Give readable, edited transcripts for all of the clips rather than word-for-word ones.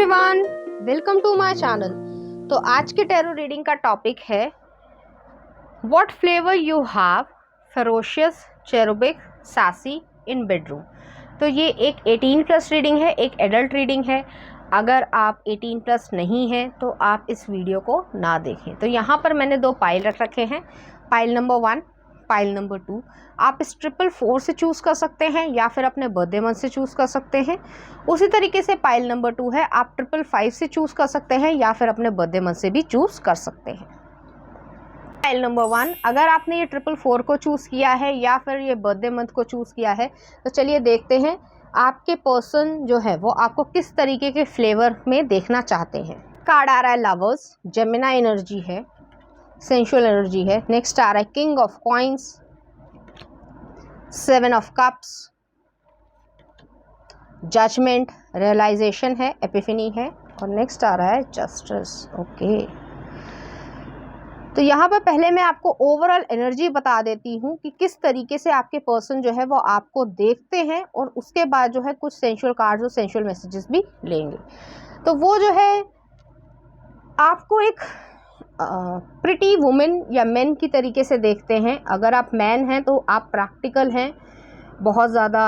Everyone, welcome to my channel. तो आज के टैरो रीडिंग का टॉपिक है what flavour you have, ferocious, cherubic, sassy in bedroom. तो ये एक 18 प्लस रीडिंग है, एक एडल्ट रीडिंग है। अगर आप 18 प्लस नहीं हैं तो आप इस वीडियो को ना देखें। तो यहाँ पर मैंने दो पाइल रख रखे हैं, पाइल नंबर 1, पाइल नंबर 2। आप इस 444 से चूज़ कर सकते हैं या फिर अपने बर्थडे मंथ से चूज़ कर सकते हैं। उसी तरीके से पाइल नंबर 2 है, आप 555 से चूज़ कर सकते हैं या फिर अपने बर्थडे मंथ से भी चूज़ कर सकते हैं। पाइल नंबर 1, अगर आपने ये 444 को चूज़ किया है या फिर ये बर्थडे मंथ को चूज़ किया है तो चलिए देखते हैं आपके पर्सन जो है वो आपको किस तरीके के फ्लेवर में देखना चाहते हैं। कार्ड आ रहा है लवर्स, जेमिनी एनर्जी है, सेंशुअल एनर्जी है। नेक्स्ट आ रहा है king of coins, 7 of cups, judgement, realisation है, एपिफनी है। और नेक्स्ट आ रहा है जस्टिस। ओके, तो यहाँ पर पहले मैं आपको ओवरऑल एनर्जी बता देती हूँ कि किस तरीके से आपके पर्सन जो है वो आपको देखते हैं, और उसके बाद जो है कुछ सेंशुअल कार्ड्स और सेंशुअल मैसेजेस भी लेंगे। तो वो जो है आपको एक प्रिटी वुमेन या मैन की तरीके से देखते हैं। अगर आप मैन हैं तो आप प्रैक्टिकल हैं, बहुत ज़्यादा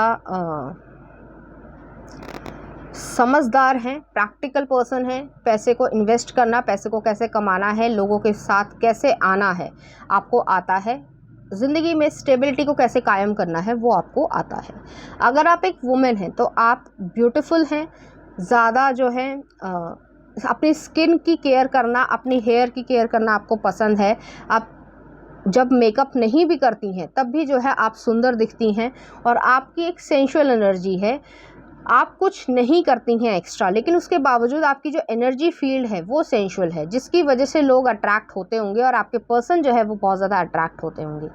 समझदार हैं, प्रैक्टिकल पर्सन हैं। पैसे को इन्वेस्ट करना, पैसे को कैसे कमाना है, लोगों के साथ कैसे आना है आपको आता है, ज़िंदगी में स्टेबिलिटी को कैसे कायम करना है वो आपको आता है। अगर आप एक वुमेन हैं तो आप ब्यूटीफुल हैं, ज़्यादा जो है अपनी स्किन की केयर करना, अपनी हेयर की केयर करना आपको पसंद है। आप जब मेकअप नहीं भी करती हैं तब भी जो है आप सुंदर दिखती हैं, और आपकी एक सेंशुअल एनर्जी है। आप कुछ नहीं करती हैं एक्स्ट्रा, लेकिन उसके बावजूद आपकी जो एनर्जी फील्ड है वो सेंशुअल है, जिसकी वजह से लोग अट्रैक्ट होते होंगे और आपके पर्सन जो है वो बहुत ज़्यादा अट्रैक्ट होते होंगे।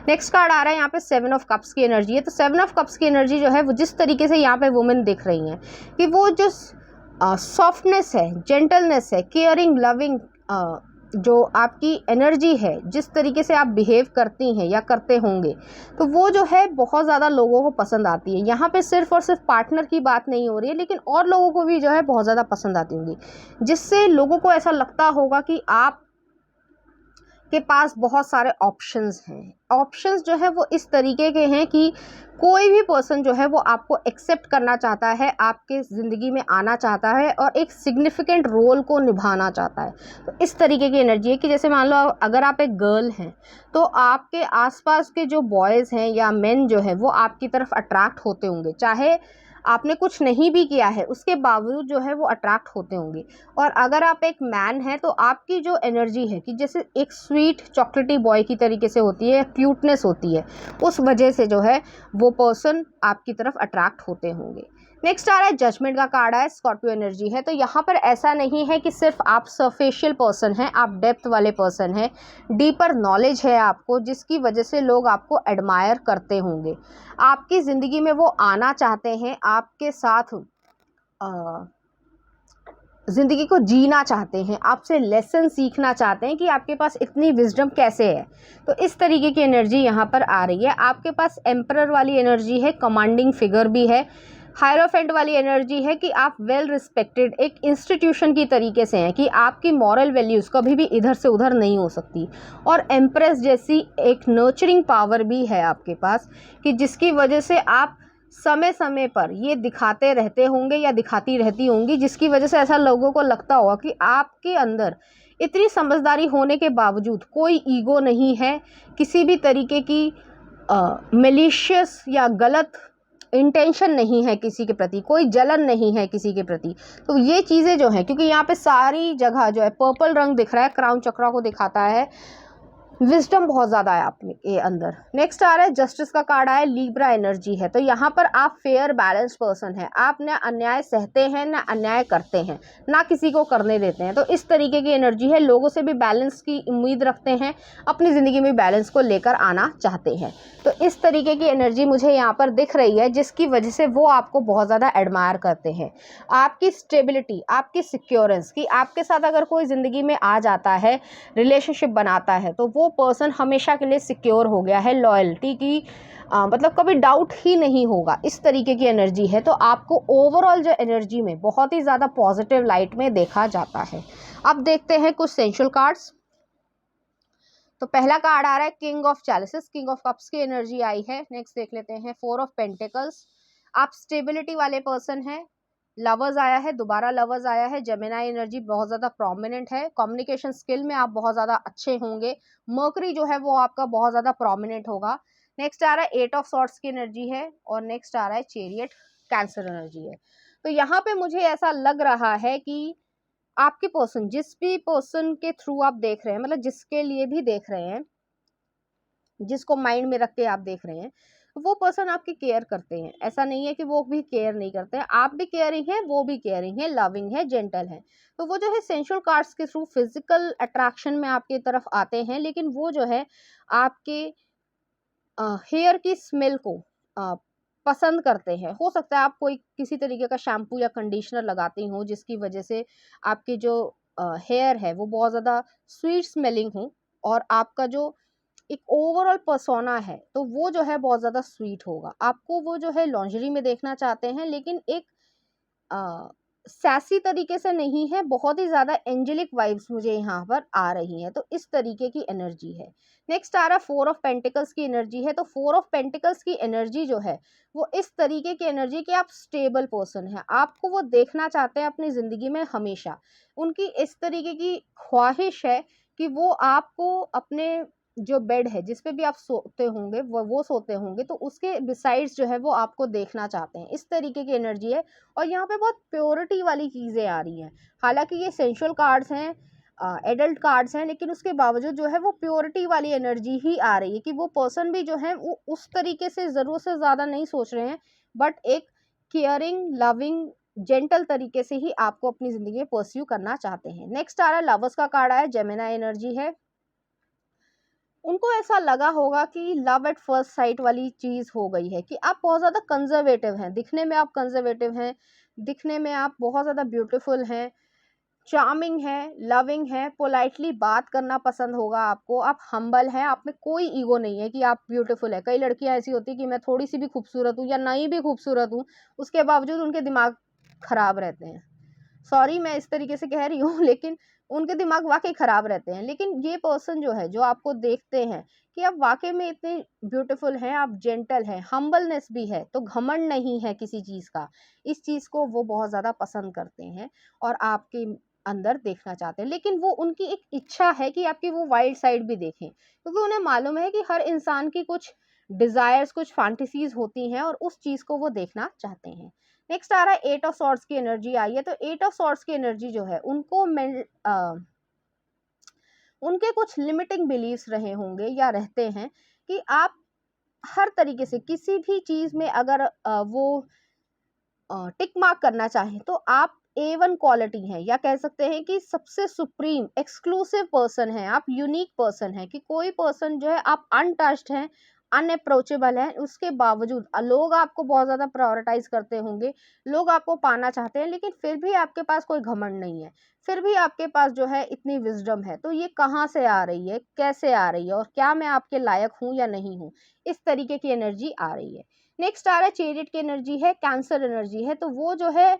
नेक्स्ट कार्ड आ रहा है यहाँ पे 7 ऑफ कप्स की एनर्जी है। तो 7 ऑफ कप्स की एनर्जी जो है वो जिस तरीके से यहाँ पे वुमेन दिख रही हैं कि वो जो सॉफ्टनेस है, जेंटलनेस है, केयरिंग, लविंग, जो आपकी एनर्जी है, जिस तरीके से आप बिहेव करती हैं या करते होंगे, तो वो जो है बहुत ज़्यादा लोगों को पसंद आती है। यहाँ पे सिर्फ और सिर्फ पार्टनर की बात नहीं हो रही है, लेकिन और लोगों को भी जो है बहुत ज़्यादा पसंद आती होंगी, जिससे लोगों को ऐसा लगता होगा कि आप के पास बहुत सारे ऑप्शंस हैं। ऑप्शंस जो है वो इस तरीके के हैं कि कोई भी पर्सन जो है वो आपको एक्सेप्ट करना चाहता है, आपके ज़िंदगी में आना चाहता है और एक सिग्निफिकेंट रोल को निभाना चाहता है। तो इस तरीके की एनर्जी है कि जैसे मान लो अगर आप एक गर्ल हैं तो आपके आसपास के जो बॉयज़ हैं या मेन जो है वो आपकी तरफ अट्रैक्ट होते होंगे, चाहे आपने कुछ नहीं भी किया है उसके बावजूद जो है वो अट्रैक्ट होते होंगे। और अगर आप एक मैन हैं तो आपकी जो एनर्जी है कि जैसे एक स्वीट चॉकलेटी बॉय की तरीके से होती है, क्यूटनेस होती है, उस वजह से जो है वो पर्सन आपकी तरफ अट्रैक्ट होते होंगे। नेक्स्ट आ रहा है जजमेंट का कार्ड है, स्कॉर्पियो एनर्जी है। तो यहाँ पर ऐसा नहीं है कि सिर्फ आप सरफेशियल पर्सन हैं, आप डेप्थ वाले पर्सन हैं, डीपर नॉलेज है आपको, जिसकी वजह से लोग आपको एडमायर करते होंगे, आपकी ज़िंदगी में वो आना चाहते हैं, आपके साथ ज़िंदगी को जीना चाहते हैं, आपसे लेसन सीखना चाहते हैं कि आपके पास इतनी विजडम कैसे है। तो इस तरीके की एनर्जी यहाँ पर आ रही है। आपके पास एम्परर वाली एनर्जी है, कमांडिंग फिगर भी है, हायरोफेंट वाली एनर्जी है कि आप वेल रिस्पेक्टेड एक इंस्टीट्यूशन की तरीके से हैं कि आपकी मॉरल वैल्यूज़ कभी भी इधर से उधर नहीं हो सकती। और एम्प्रेस जैसी एक नर्चरिंग पावर भी है आपके पास कि जिसकी वजह से आप समय समय पर ये दिखाते रहते होंगे या दिखाती रहती होंगी, जिसकी वजह से ऐसा लोगों को लगता होगा कि आपके अंदर इतनी समझदारी होने के बावजूद कोई ईगो नहीं है, किसी भी तरीके की मैलिशियस या गलत इंटेंशन नहीं है किसी के प्रति, कोई जलन नहीं है किसी के प्रति। तो ये चीज़ें जो हैं, क्योंकि यहाँ पे सारी जगह जो है पर्पल रंग दिख रहा है, क्राउन चक्रा को दिखाता है, विजडम बहुत ज़्यादा है आपके अंदर। नेक्स्ट आ रहा है जस्टिस का कार्ड आया, लिब्रा एनर्जी है। तो यहाँ पर आप फेयर बैलेंस पर्सन हैं, आप ना अन्याय सहते हैं ना अन्याय करते हैं, ना किसी को करने देते हैं। तो इस तरीके की एनर्जी है, लोगों से भी बैलेंस की उम्मीद रखते हैं, अपनी ज़िंदगी में बैलेंस को लेकर आना चाहते हैं। तो इस तरीके की एनर्जी मुझे यहाँ पर दिख रही है, जिसकी वजह से वो आपको बहुत ज़्यादा एडमायर करते हैं। आपकी स्टेबिलिटी, आपकी सिक्योरेंस कि आपके साथ अगर कोई ज़िंदगी में आ जाता है, रिलेशनशिप बनाता है, तो वो वो पर्सन हमेशा के लिए सिक्योर हो गया है, लॉयल्टी की मतलब कभी डाउट ही नहीं होगा, इस तरीके की एनर्जी है। तो आपको ओवरऑल जो एनर्जी में बहुत ही ज़्यादा पॉजिटिव लाइट में देखा जाता है। अब देखते हैं कुछ सेंशुअल कार्ड्स। तो पहला कार्ड आ रहा है king of chalices, king of cups की एनर्जी आई है। नेक्स्ट देख लेते हैं फोर ऑफ पेंटिकल्स, आप स्टेबिलिटी वाले पर्सन हैं। लवर्स आया है, दोबारा लवर्स आया है। जेमिनाई एनर्जी बहुत ज़्यादा प्रोमिनेंट है, कम्युनिकेशन स्किल में आप बहुत ज़्यादा अच्छे होंगे। मर्करी जो है वो आपका बहुत ज़्यादा प्रोमिनेंट होगा। नेक्स्ट आ रहा है एट ऑफ सॉर्ट्स की एनर्जी है और नेक्स्ट आ रहा है चैरियट, कैंसर एनर्जी है। तो यहाँ पे मुझे ऐसा लग रहा है कि आपके पर्सन, जिस भी पर्सन के थ्रू आप देख रहे हैं, मतलब जिसके लिए भी देख रहे हैं, जिसको माइंड में रख के आप देख रहे हैं, वो पर्सन आपकी केयर करते हैं। ऐसा नहीं है कि वो भी केयर नहीं करते हैं, आप भी केयरिंग है, वो भी केयरिंग है, लविंग है, जेंटल है। तो वो जो है सेंशुअल कार्ड्स के थ्रू फिजिकल अट्रैक्शन में आपकी तरफ आते हैं, लेकिन वो जो है आपके हेयर की स्मेल को पसंद करते हैं। हो सकता है आप कोई किसी तरीके का शैम्पू या कंडीशनर लगाती हो जिसकी वजह से आपकी जो हेयर है वो बहुत ज़्यादा स्वीट स्मेलिंग हो, और आपका जो एक ओवरऑल पर्सोना है तो वो जो है बहुत ज़्यादा स्वीट होगा। आपको वो जो है लॉन्जरी में देखना चाहते हैं, लेकिन एक सैसी तरीके से नहीं है, बहुत ही ज़्यादा एंजेलिक वाइब्स मुझे यहाँ पर आ रही हैं। तो इस तरीके की एनर्जी है। नेक्स्ट आ रहा फोर ऑफ पेंटिकल्स की एनर्जी है। तो फोर ऑफ पेंटिकल्स की एनर्जी जो है वो इस तरीके की एनर्जी कि आप स्टेबल पर्सन हैं, आपको वो देखना चाहते हैं अपनी ज़िंदगी में हमेशा। उनकी इस तरीके की ख्वाहिश है कि वो आपको अपने जो बेड है जिस पे भी आप सोते होंगे, वो सोते होंगे, तो उसके बिसाइड्स जो है वो आपको देखना चाहते हैं। इस तरीके की एनर्जी है। और यहाँ पे बहुत प्योरिटी वाली चीज़ें आ रही हैं। हालांकि ये सेंशुअल कार्ड्स हैं, एडल्ट कार्ड्स हैं, लेकिन उसके बावजूद जो है वो प्योरिटी वाली एनर्जी ही आ रही है कि वो पर्सन भी जो है वो उस तरीके से ज़रूरत से ज़्यादा नहीं सोच रहे हैं, बट एक केयरिंग, लविंग, जेंटल तरीके से ही आपको अपनी ज़िंदगी में परस्यू करना चाहते हैं। नेक्स्ट आ रहा है लवर्स का कार्ड आया, जेमिनी एनर्जी है। उनको ऐसा लगा होगा कि लव एट फर्स्ट साइट वाली चीज़ हो गई है कि आप बहुत ज़्यादा कंजर्वेटिव हैं, दिखने में आप कंजर्वेटिव हैं, दिखने में आप बहुत ज़्यादा ब्यूटीफुल हैं, चार्मिंग है, लविंग है, पोलाइटली बात करना पसंद होगा आपको, आप हम्बल हैं, आप में कोई ईगो नहीं है कि आप ब्यूटीफुल है। कई लड़कियां ऐसी होती कि मैं थोड़ी सी भी खूबसूरत हूँ या नहीं भी खूबसूरत हूँ, उसके बावजूद उनके दिमाग खराब रहते हैं। सॉरी मैं इस तरीके से कह रही हूँ लेकिन उनके दिमाग वाकई खराब रहते हैं। लेकिन ये पर्सन जो है, जो आपको देखते हैं कि आप वाकई में इतने ब्यूटीफुल हैं, आप जेंटल हैं, हम्बलनेस भी है, तो घमंड नहीं है किसी चीज़ का, इस चीज़ को वो बहुत ज़्यादा पसंद करते हैं और आपके अंदर देखना चाहते हैं। लेकिन वो उनकी एक इच्छा है कि आपकी वो वाइल्ड साइड भी देखें, क्योंकि उन्हें मालूम है कि हर इंसान की कुछ डिज़ायर्स, कुछ फैंटेसीज होती हैं और उस चीज़ को वो देखना चाहते हैं। नेक्स्ट आ रहा है एट ऑफ सॉर्ड्स की एनर्जी आई है। तो एट ऑफ सॉर्ड्स की एनर्जी जो है उनको उनके कुछ लिमिटिंग बिलीव्स रहे होंगे या रहते हैं कि आप हर तरीके से किसी भी चीज़ में अगर वो टिक मार्क करना चाहें तो आप A1 क्वालिटी हैं, या कह सकते हैं कि सबसे सुप्रीम एक्सक्लूसिव पर्सन है, आप यूनिक पर्सन है, कि कोई पर्सन जो है आप अनटच्ड हैं, अनअप्रोचेबल है। उसके बावजूद लोग आपको बहुत ज़्यादा प्रायोरिटाइज करते होंगे, लोग आपको पाना चाहते हैं, लेकिन फिर भी आपके पास कोई घमंड नहीं है, फिर भी आपके पास जो है इतनी विजडम है। तो ये कहाँ से आ रही है, कैसे आ रही है, और क्या मैं आपके लायक हूँ या नहीं हूँ, इस तरीके की एनर्जी आ रही है। नेक्स्ट आ रहा है चैरियट की एनर्जी है, कैंसर एनर्जी है। तो वो जो है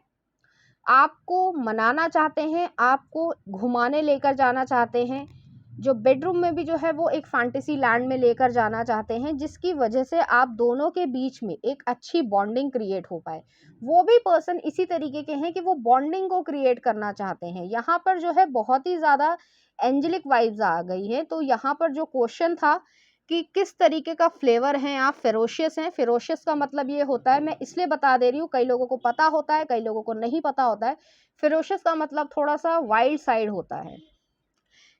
आपको मनाना चाहते हैं, आपको घुमाने लेकर जाना चाहते हैं, जो बेडरूम में भी जो है वो एक फैंटेसी लैंड में लेकर जाना चाहते हैं, जिसकी वजह से आप दोनों के बीच में एक अच्छी बॉन्डिंग क्रिएट हो पाए। वो भी पर्सन इसी तरीके के हैं कि वो बॉन्डिंग को क्रिएट करना चाहते हैं। यहाँ पर जो है बहुत ही ज़्यादा एंजेलिक वाइब्स आ गई हैं। तो यहाँ पर जो क्वेश्चन था कि किस तरीके का फ्लेवर हैं आप, फेरोशियस हैं। फेरोशियस का मतलब ये होता है, मैं इसलिए बता दे रही हूँ, कई लोगों को पता होता है, कई लोगों को नहीं पता होता है। फेरोशियस का मतलब थोड़ा सा वाइल्ड साइड होता है।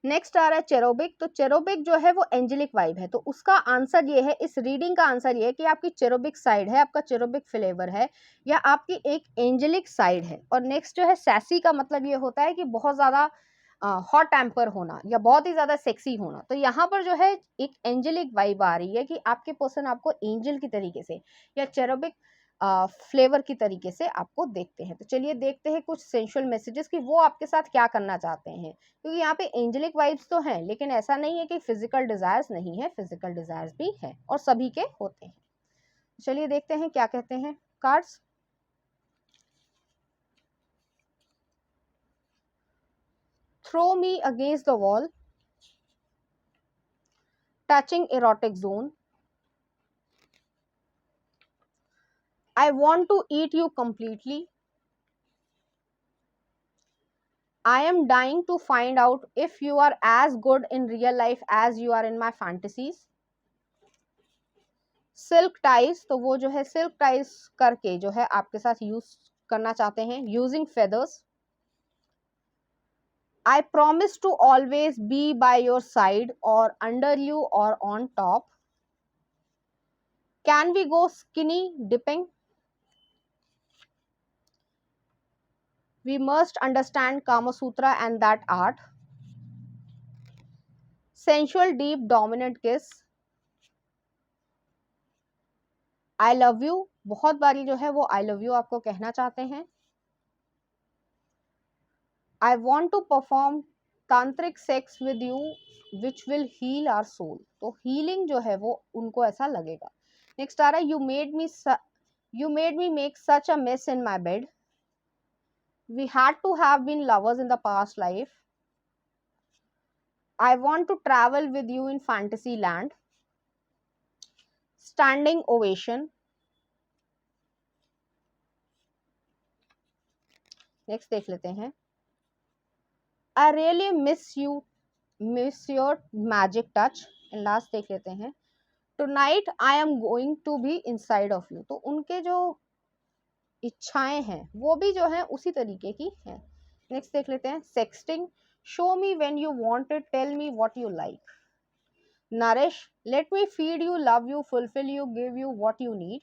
नेक्स्ट आ रहा है चेरोबिक। तो चेरोबिक जो है वो एंजेलिक वाइब है। तो उसका आंसर ये है, इस रीडिंग का आंसर ये है कि आपकी चेरोबिक साइड है, आपका चेरोबिक फ्लेवर है, या आपकी एक एंजेलिक साइड है। और नेक्स्ट जो है सैसी का मतलब ये होता है कि बहुत ज़्यादा हॉट टेम्पर होना या बहुत ही ज़्यादा सेक्सी होना। तो यहाँ पर जो है एक एंजेलिक वाइब आ रही है कि आपके पर्सन आपको एंजल की तरीके से या चेरोबिक फ्लेवर की तरीके से आपको देखते हैं। तो चलिए देखते हैं कुछ सेंशुअल मैसेजेस कि वो आपके साथ क्या करना चाहते हैं, क्योंकि यहाँ पे एंजेलिक वाइब्स तो हैं, लेकिन ऐसा नहीं है कि फिजिकल डिजायर्स नहीं है, फिजिकल डिजायर्स भी हैं और सभी के होते हैं। चलिए देखते हैं क्या कहते हैं cards. Throw me against the wall, touching erotic zone, I want to eat you completely, I am dying to find out if you are as good in real life as you are in my fantasies, silk ties, तो वो जो है silk ties करके जो है आपके साथ use करना चाहते हैं, using feathers, I promise to always be by your side or under you or on top, can we go skinny dipping, we must understand Kama Sutra and that art, sensual deep dominant kiss, I love you, बहुत बारी जो है वो I love you आपको कहना चाहते हैं, I want to perform tantric sex with you which will heal our soul, तो healing जो है वो उनको ऐसा लगेगा। नेक्स्ट आ रहा है you made me make such a mess in my bed, we had to have been lovers in the past life, I want to travel with you in fantasy land, standing ovation, next देख लेते हैं, I really miss your magic touch, and last देख लेते हैं, tonight I am going to be inside of you, तो उनके जो इच्छाएं हैं वो भी जो है उसी तरीके की हैं। नेक्स्ट देख लेते हैं, sexting, show me when you want it, tell me what you like, nourish, let me feed you, love you, fulfil you, give you what you need,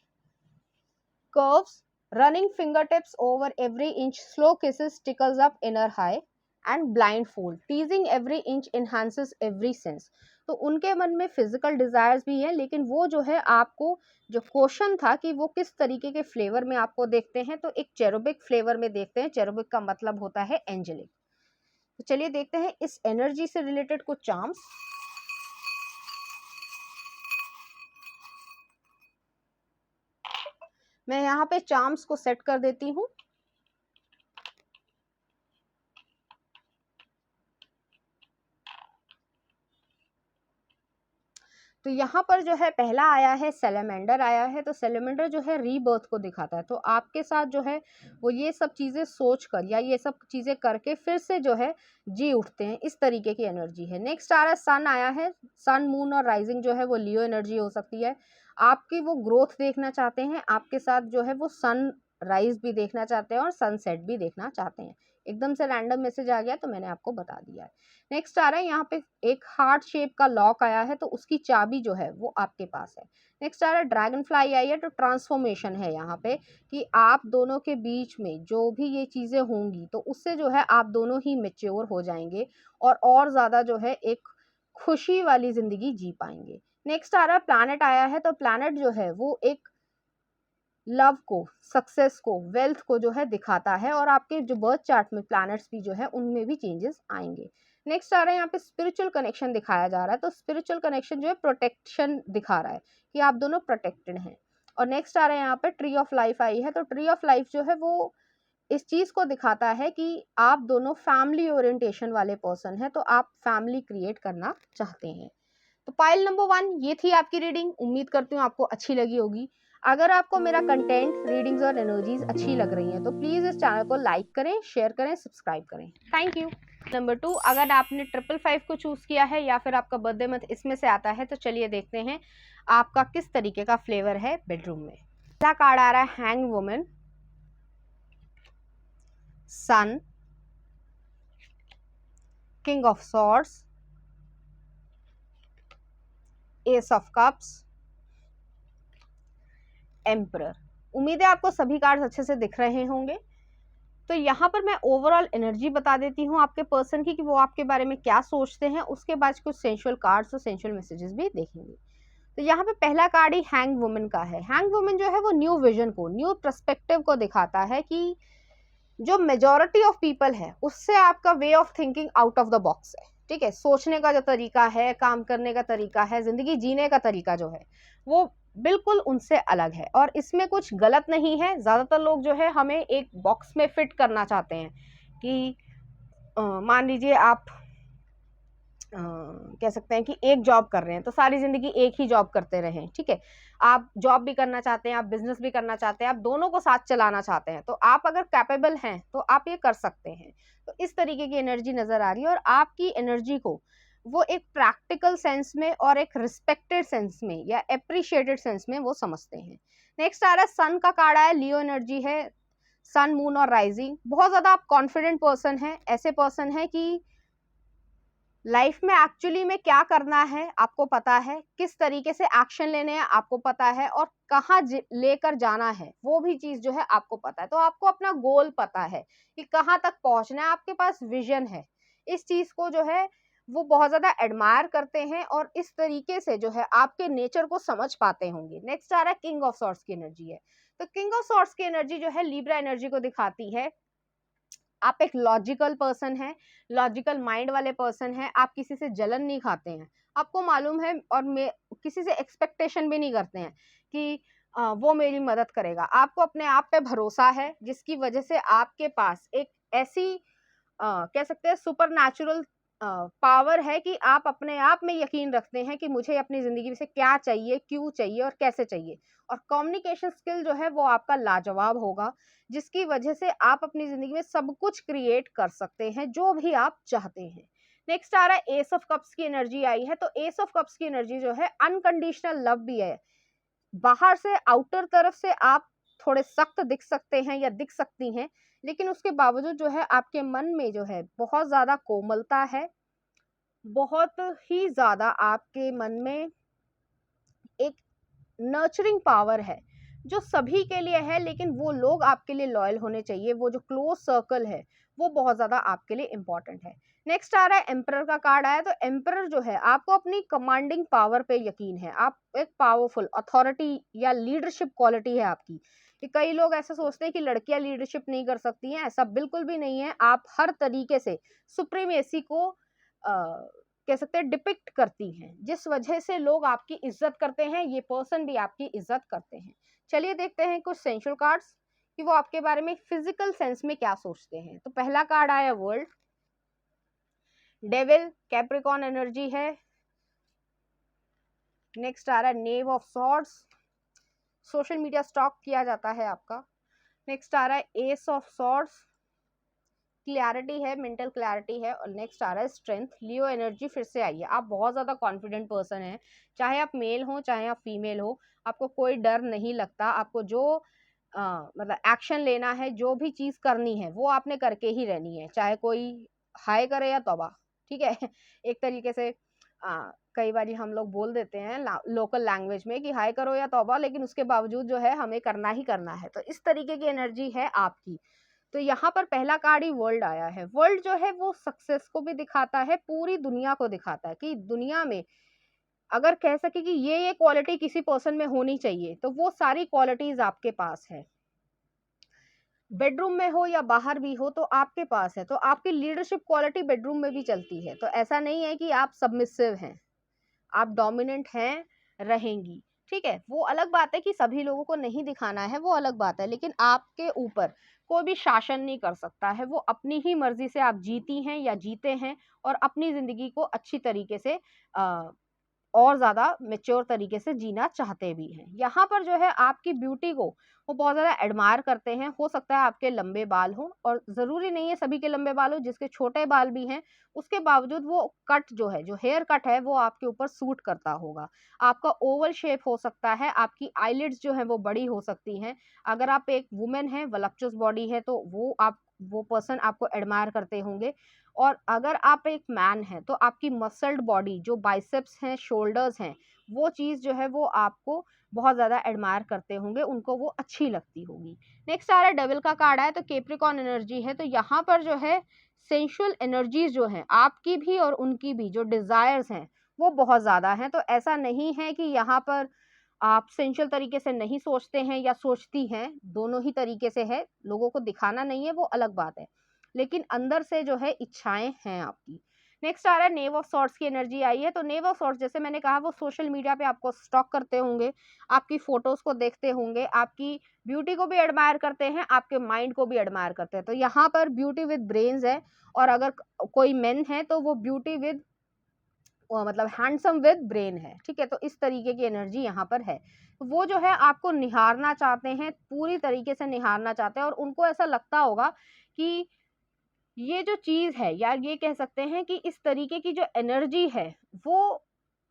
curves, running fingertips over every inch, slow kisses, tickles up inner high, and blindfold, teasing every inch enhances every sense, तो उनके मन में physical desires भी हैं, लेकिन वो जो है आपको जो क्वेश्चन था कि वो किस तरीके के फ्लेवर में आपको देखते हैं, तो एक चेरोबिक फ्लेवर में देखते हैं, चेरोबिक का मतलब होता है एंजेलिक। तो चलिए देखते हैं इस एनर्जी से रिलेटेड कुछ चार्म्स। मैं यहाँ पे चार्म्स को सेट कर देती हूँ। तो यहाँ पर जो है पहला आया है सेलेमेंडर आया है, तो सेलेमेंडर जो है रीबर्थ को दिखाता है, तो आपके साथ जो है वो ये सब चीज़ें सोच कर या ये सब चीज़ें करके फिर से जो है जी उठते हैं, इस तरीके की एनर्जी है। नेक्स्ट आ रहा है सन आया है, सन मून और राइजिंग जो है वो लियो एनर्जी हो सकती है, आपकी वो ग्रोथ देखना चाहते हैं, आपके साथ जो है वो सन राइज भी देखना चाहते हैं और सनसेट भी देखना चाहते हैं। एकदम से रैंडम मैसेज आ गया तो मैंने आपको बता दिया है। नेक्स्ट आ रहा है यहाँ पे एक हार्ट शेप का लॉक आया है, तो उसकी चाबी जो है वो आपके पास है। नेक्स्ट आ रहा है ड्रैगन फ्लाई आई है, तो ट्रांसफॉर्मेशन है यहाँ पे कि आप दोनों के बीच में जो भी ये चीज़ें होंगी तो उससे जो है आप दोनों ही मेच्योर हो जाएंगे और ज़्यादा जो है एक खुशी वाली ज़िंदगी जी पाएंगे। नेक्स्ट आ रहा है प्लैनेट आया है, तो प्लैनेट जो है वो एक लव को, सक्सेस को, वेल्थ को जो है दिखाता है और आपके जो बर्थ चार्ट में प्लैनेट्स भी जो है उनमें भी चेंजेस आएंगे। नेक्स्ट आ रहा है यहाँ पे स्पिरिचुअल कनेक्शन दिखाया जा रहा है, तो स्पिरिचुअल कनेक्शन जो है प्रोटेक्शन दिखा रहा है कि आप दोनों प्रोटेक्टेड हैं। और नेक्स्ट आ रहा है यहाँ पे ट्री ऑफ लाइफ आई है, तो ट्री ऑफ लाइफ जो है वो इस चीज़ को दिखाता है कि आप दोनों फैमिली ओरिएंटेशन वाले पर्सन हैं, तो आप फैमिली क्रिएट करना चाहते हैं। तो पाइल नंबर 1 ये थी आपकी रीडिंग, उम्मीद करती हूँ आपको अच्छी लगी होगी। अगर आपको मेरा कंटेंट, रीडिंग्स और एनर्जीज अच्छी लग रही हैं तो प्लीज़ इस चैनल को लाइक करें, शेयर करें, सब्सक्राइब करें। Thank you. नंबर 2, अगर आपने 555 को चूज़ किया है या फिर आपका बर्थडे मंथ इसमें से आता है तो चलिए देखते हैं आपका किस तरीके का फ्लेवर है बेडरूम में। पहला कार्ड आ रहा है hang woman, sun, king of swords, ace of cups, emperor. उम्मीद है आपको सभी कार्ड्स अच्छे से दिख रहे होंगे। तो यहाँ पर मैं ओवरऑल एनर्जी बता देती हूँ आपके पर्सन की कि वो आपके बारे में क्या सोचते हैं, उसके बाद कुछ सेंशुअल कार्ड्स और सेंशुअल मैसेजेस भी देखेंगे। तो यहाँ पे पहला कार्ड ही हैंग वुमन का है। हैंग वुमन जो है वो न्यू विजन को, न्यू पर्सपेक्टिव को दिखाता है कि जो मेजॉरिटी ऑफ पीपल है उससे आपका way of thinking out of the box है। ठीक है, सोचने का जो तरीका है, काम करने का तरीका है, जिंदगी जीने का तरीका जो है वो बिल्कुल उनसे अलग है, और इसमें कुछ गलत नहीं है। ज्यादातर लोग जो है हमें एक बॉक्स में फिट करना चाहते हैं कि मान लीजिए आप कह सकते हैं कि एक जॉब कर रहे हैं तो सारी जिंदगी एक ही जॉब करते रहें। ठीक है, आप जॉब भी करना चाहते हैं, आप बिजनेस भी करना चाहते हैं, आप दोनों को साथ चलाना चाहते हैं, तो आप अगर कैपेबल हैं तो आप ये कर सकते हैं। तो इस तरीके की एनर्जी नजर आ रही है, और आपकी एनर्जी को वो एक प्रैक्टिकल सेंस में और एक रिस्पेक्टेड सेंस में या अप्रिशिएटेड सेंस में वो समझते हैं। नेक्स्ट आ रहा है सन का कार्ड है, लियो एनर्जी है, सन मून और राइजिंग। बहुत ज्यादा आप कॉन्फिडेंट पर्सन है, ऐसे पर्सन है कि लाइफ में एक्चुअली में क्या करना है आपको पता है, किस तरीके से एक्शन लेने हैं आपको पता है, और कहाँ लेकर जाना है वो भी चीज जो है आपको पता है। तो आपको अपना गोल पता है कि कहाँ तक पहुंचना है, आपके पास विजन है। इस चीज को जो है वो बहुत ज्यादा एडमायर करते हैं, और इस तरीके से जो है आपके नेचर को समझ पाते होंगे। नेक्स्ट आ रहा है किंग ऑफ सॉर्ड्स की एनर्जी है। तो किंग ऑफ सॉर्ड्स की एनर्जी जो है लिब्रा एनर्जी को दिखाती है। आप एक लॉजिकल पर्सन है, लॉजिकल माइंड वाले पर्सन है, आप किसी से जलन नहीं खाते हैं, आपको मालूम है, और किसी से एक्सपेक्टेशन भी नहीं करते हैं कि वो मेरी मदद करेगा। आपको अपने आप पे भरोसा है, जिसकी वजह से आपके पास एक ऐसी कह सकते हैं सुपर नेचुरल पावर है कि आप अपने आप में यकीन रखते हैं कि मुझे अपनी जिंदगी से क्या चाहिए, क्यों चाहिए और कैसे चाहिए। और कम्युनिकेशन स्किल जो है वो आपका लाजवाब होगा, जिसकी वजह से आप अपनी जिंदगी में सब कुछ क्रिएट कर सकते हैं जो भी आप चाहते हैं। नेक्स्ट आ रहा है एस ऑफ कप्स की एनर्जी आई है। तो एस ऑफ कप्स की एनर्जी जो है अनकंडीशनल लव भी है। बाहर से आउटर तरफ से आप थोड़े सख्त दिख सकते हैं या दिख सकती हैं, लेकिन उसके बावजूद जो है आपके मन में जो है बहुत ज्यादा कोमलता है, बहुत ही ज्यादा आपके मन में एक नर्चरिंग पावर है जो सभी के लिए है, लेकिन वो लोग आपके लिए लॉयल होने चाहिए। वो जो क्लोज सर्कल है वो बहुत ज्यादा आपके लिए इंपॉर्टेंट है। नेक्स्ट आ रहा है एम्परर का कार्ड आया। तो एम्परर जो है आपको अपनी कमांडिंग पावर पे यकीन है, आप एक पावरफुल अथॉरिटी या लीडरशिप क्वालिटी है आपकी। कि कई लोग ऐसा सोचते हैं कि लड़कियां लीडरशिप नहीं कर सकती हैं, ऐसा बिल्कुल भी नहीं है। आप हर तरीके से सुप्रीमेसी को कह सकते हैं डिपिक्ट करती हैं, जिस वजह से लोग आपकी इज्जत करते हैं, ये पर्सन भी आपकी इज्जत करते हैं। चलिए देखते हैं कुछ सेंशुअल कार्ड्स कि वो आपके बारे में फिजिकल सेंस में क्या सोचते हैं। तो पहला कार्ड आया वर्ल्ड, डेविल, कैप्रिकॉर्न एनर्जी है। नेक्स्ट आ रहा है knave of swords, social media stalk किया जाता है आपका। नेक्स्ट आ रहा है एस ऑफ सॉर्ड्स, क्लैरिटी है, मेंटल क्लैरिटी है। और नेक्स्ट आ रहा है स्ट्रेंथ, लियो एनर्जी फिर से आई है। आप बहुत ज़्यादा कॉन्फिडेंट पर्सन हैं, चाहे आप मेल हो चाहे आप फीमेल हो, आपको कोई डर नहीं लगता। आपको जो मतलब एक्शन लेना है, जो भी चीज़ करनी है वो आपने करके ही रहनी है, चाहे कोई हाय करे या तौबा। ठीक है एक तरीके से कई बार हम लोग बोल देते हैं लोकल लैंग्वेज में कि हाय करो या तौबा, लेकिन उसके बावजूद जो है हमें करना ही करना है। तो इस तरीके की एनर्जी है आपकी। तो यहाँ पर पहला कार्ड ही वर्ल्ड आया है। वर्ल्ड जो है वो सक्सेस को भी दिखाता है, पूरी दुनिया को दिखाता है कि दुनिया में अगर कह सके कि ये क्वालिटी किसी पर्सन में होनी चाहिए तो वो सारी क्वालिटीज आपके पास है। बेडरूम में हो या बाहर भी हो तो आपके पास है। तो आपकी लीडरशिप क्वालिटी बेडरूम में भी चलती है। तो ऐसा नहीं है कि आप सबमिसिव हैं, आप डोमिनेंट हैं, रहेंगी। ठीक है, वो अलग बात है कि सभी लोगों को नहीं दिखाना है, वो अलग बात है, लेकिन आपके ऊपर कोई भी शासन नहीं कर सकता है। वो अपनी ही मर्जी से आप जीती हैं या जीते हैं, और अपनी जिंदगी को अच्छी तरीके से और ज़्यादा मेच्योर तरीके से जीना चाहते भी हैं। यहाँ पर जो है आपकी ब्यूटी को वो बहुत ज़्यादा एडमायर करते हैं। हो सकता है आपके लंबे बाल हो, और ज़रूरी नहीं है सभी के लंबे बाल हो, जिसके छोटे बाल भी हैं उसके बावजूद वो कट जो है, जो हेयर कट है, वो आपके ऊपर सूट करता होगा। आपका ओवल शेप हो सकता है, आपकी आईलिड्स जो है वो बड़ी हो सकती हैं। अगर आप एक वुमेन है, वलप्चुअस बॉडी है, तो वो पर्सन आपको एडमायर करते होंगे। और अगर आप एक मैन हैं तो आपकी मसल्ड बॉडी, जो बाइसेप्स हैं, शोल्डर्स हैं, वो चीज़ जो है वो आपको बहुत ज़्यादा एडमायर करते होंगे, उनको वो अच्छी लगती होगी। नेक्स्ट आ रहा है डेविल का कार्ड है। तो कैप्रिकॉर्न एनर्जी है। तो यहाँ पर जो है सेंशुअल एनर्जीज जो हैं आपकी भी और उनकी भी, जो डिज़ायर्स हैं वो बहुत ज़्यादा हैं। तो ऐसा नहीं है कि यहाँ पर आप सेंsual तरीके से नहीं सोचते हैं या सोचती हैं, दोनों ही तरीके से है, लोगों को दिखाना नहीं है वो अलग बात है, लेकिन अंदर से जो है इच्छाएँ हैं आपकी। नेक्स्ट आ रहा है नेव ऑफ सॉर्ड्स की एनर्जी आई है। तो नेव ऑफ सॉर्ड्स जैसे मैंने कहा वो सोशल मीडिया पे आपको स्टॉक करते होंगे, आपकी फ़ोटोज़ को देखते होंगे, आपकी ब्यूटी को भी एडमायर करते हैं, आपके माइंड को भी एडमायर करते हैं। तो यहाँ पर ब्यूटी विद ब्रेन्स है, और अगर कोई मेन है तो वो ब्यूटी विद मतलब हैंडसम विद ब्रेन है, ठीक है। तो इस तरीके की एनर्जी यहाँ पर है। तो वो जो है आपको निहारना चाहते हैं, पूरी तरीके से निहारना चाहते हैं, और उनको ऐसा लगता होगा कि ये जो चीज़ है, या ये कह सकते हैं कि इस तरीके की जो एनर्जी है, वो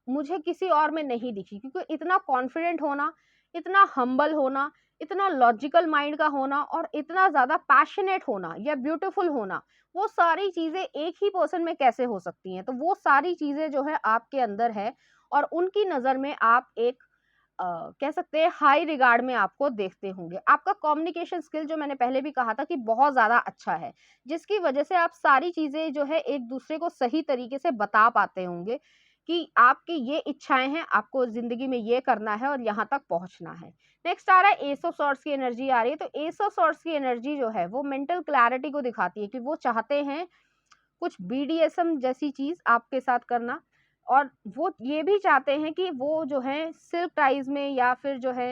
मुझे किसी और में नहीं दिखी, क्योंकि इतना कॉन्फिडेंट होना, इतना हम्बल होना, इतना लॉजिकल माइंड का होना, और इतना ज़्यादा पैशनेट होना या ब्यूटीफुल होना, वो सारी चीज़ें एक ही पर्सन में कैसे हो सकती हैं? तो वो सारी चीज़ें जो है आपके अंदर है, और उनकी नज़र में आप एक कह सकते हैं हाई रिगार्ड में आपको देखते होंगे। आपका कम्युनिकेशन स्किल जो मैंने पहले भी कहा था कि बहुत ज़्यादा अच्छा है, जिसकी वजह से आप सारी चीज़ें जो है एक दूसरे को सही तरीके से बता पाते होंगे कि आपकी ये इच्छाएँ हैं, आपको ज़िंदगी में ये करना है और यहाँ तक पहुँचना है। नेक्स्ट आ रहा है एस ऑफ सॉर्ड्स की एनर्जी आ रही है। तो एस ऑफ सॉर्ड्स की एनर्जी जो है वो मेंटल क्लैरिटी को दिखाती है कि वो चाहते हैं कुछ बीडीएसएम जैसी चीज़ आपके साथ करना, और वो ये भी चाहते हैं कि वो जो है सिल्क टाइज में या फिर जो है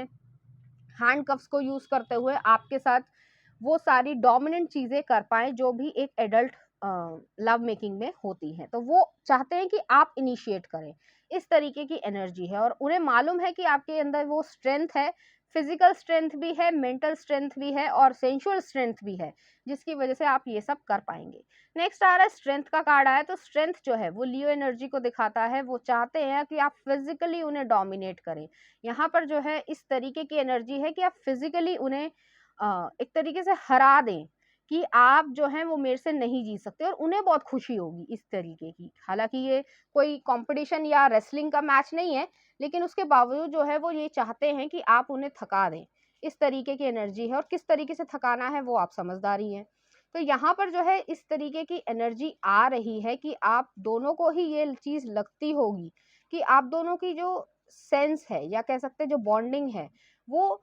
हैंडकफ्स को यूज़ करते हुए आपके साथ वो सारी डोमिनेंट चीज़ें कर पाएँ जो भी एक एडल्ट लव मेकिंग में होती हैं। तो वो चाहते हैं कि आप इनिशिएट करें। इस तरीके की एनर्जी है, और उन्हें मालूम है कि आपके अंदर वो स्ट्रेंथ है, फिज़िकल स्ट्रेंथ भी है, मेंटल स्ट्रेंथ भी है, और सेंसुअल स्ट्रेंथ भी है, जिसकी वजह से आप ये सब कर पाएँगे। नेक्स्ट आ रहा है स्ट्रेंथ का कार्ड आया। तो स्ट्रेंथ जो है वो लियो एनर्जी को दिखाता है। वो चाहते हैं कि आप फिज़िकली उन्हें डोमिनेट करें। यहाँ पर जो है इस तरीके की एनर्जी है कि आप फिज़िकली उन्हें एक तरीके से हरा दें, कि आप जो हैं वो मेरे से नहीं जीत सकते, और उन्हें बहुत खुशी होगी इस तरीके की। हालाँकि ये कोई कॉम्पिटिशन या रेसलिंग का मैच नहीं है, लेकिन उसके बावजूद जो है वो ये चाहते हैं कि आप उन्हें थका दें। इस तरीके की एनर्जी है, और किस तरीके से थकाना है वो आप समझदार ही हैं। तो यहाँ पर जो है इस तरीके की एनर्जी आ रही है कि आप दोनों को ही ये चीज़ लगती होगी कि आप दोनों की जो सेंस है, या कह सकते हैं जो बॉन्डिंग है, वो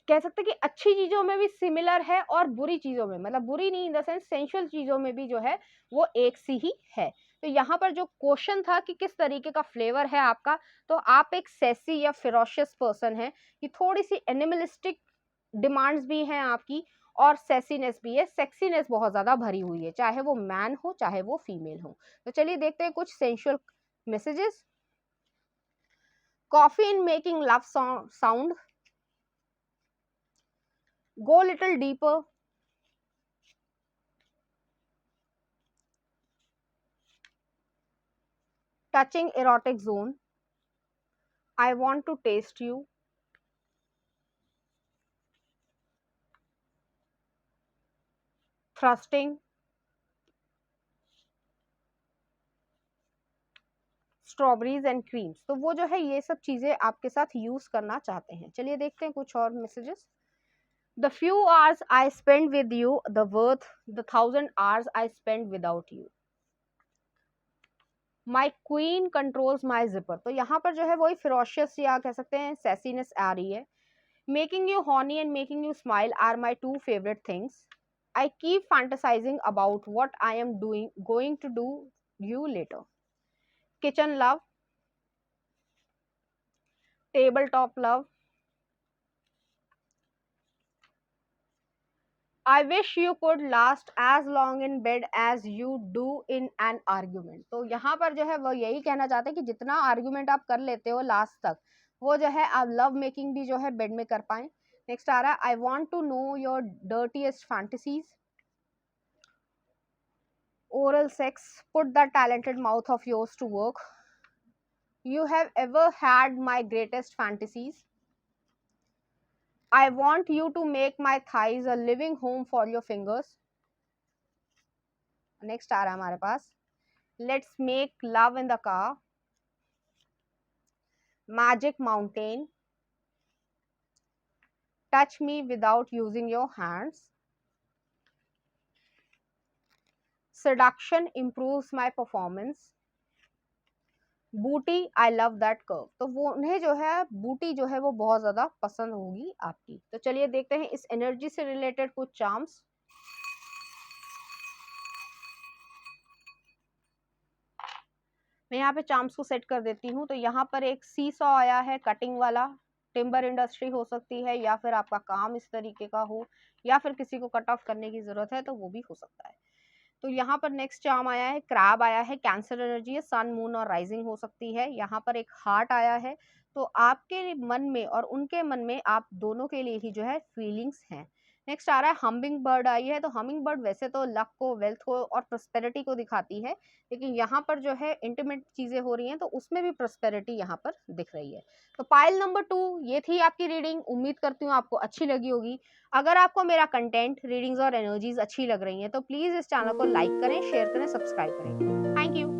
कह सकते हैं कि अच्छी चीज़ों में भी सिमिलर है, और बुरी चीज़ों में, मतलब बुरी नहीं इन द सेंस, सेंसुअल चीज़ों में भी जो है वो एक सी ही है। तो यहाँ पर जो क्वेश्चन था कि किस तरीके का फ्लेवर है आपका, तो आप एक सेसी या फेरोशियस पर्सन हैं, कि थोड़ी-सी एनिमलिस्टिक डिमांड्स भी हैं आपकी, और सेसीनेस भी है, सेक्सीनेस बहुत ज़्यादा भरी हुई है, चाहे वो मैन हो, चाहे वो फीमेल हो। तो चलिए देखते हैं कुछ sensual messages. Coffee in making love sound, go little deeper, touching erotic zone, I want to taste you, thrusting, strawberries and creams. तो वो जो है ये सब चीज़ें आपके साथ यूज़ करना चाहते हैं। चलिए देखते हैं कुछ और messages. The few hours I spend with you the worth the 1000 hours I spend without you, my queen controls my zipper. तो यहाँ पर जो है वही फिरोशियस या कह सकते हैं सेसीनेस आ रही है। Making you horny and making you smile are my two favourite things, I keep fantasizing about what I am going to do you later. Kitchen love, tabletop love. I wish you could last as long in bed as you do in an argument. तो यहाँ पर जो है वो यही कहना चाहते हैं कि जितना आर्ग्यूमेंट आप कर लेते हो लास्ट तक, वो जो है आप लव मेकिंग भी जो है बेड में कर पाएं। नेक्स्ट आ रहा है I want to know your dirtiest fantasies, oral sex, put that talented mouth of yours to work, you have ever had my greatest fantasies, I want you to make my thighs a living home for your fingers. Next आ रहा है हमारे पास let's make love in the car, magic mountain, touch me without using your hands, seduction improves my performance, बूटी, I love that curve. तो वो उन्हें जो है बूटी जो है वो बहुत ज़्यादा पसंद होगी आपकी। तो चलिए देखते हैं इस एनर्जी से रिलेटेड कुछ चार्म्स। मैं यहाँ पे चार्म्स को सेट कर देती हूँ। तो यहाँ पर एक सी सॉ आया है कटिंग वाला, टिम्बर इंडस्ट्री हो सकती है, या फिर आपका काम इस तरीके का हो, या फिर किसी को कट ऑफ करने की ज़रूरत है तो वो भी हो सकता है। तो यहाँ पर नेक्स्ट चार्म आया है क्रैब आया है, कैंसर एनर्जी है, सन मून और राइजिंग हो सकती है। यहाँ पर एक हार्ट आया है, तो आपके मन में और उनके मन में आप दोनों के लिए ही जो है फीलिंग्स हैं। नेक्स्ट आ रहा है हमिंग बर्ड आई है। तो हमिंग बर्ड वैसे तो लक को, वेल्थ को और प्रोस्पेरिटी को दिखाती है, लेकिन यहाँ पर जो है इंटीमेट चीज़ें हो रही हैं तो उसमें भी प्रोस्पेरिटी यहाँ पर दिख रही है। तो पाइल नंबर 2 ये थी आपकी रीडिंग। उम्मीद करती हूँ आपको अच्छी लगी होगी। अगर आपको मेरा कंटेंट, रीडिंग्स और एनर्जीज अच्छी लग रही हैं तो प्लीज़ इस चैनल को लाइक करें, शेयर करें, सब्सक्राइब करें। Thank you.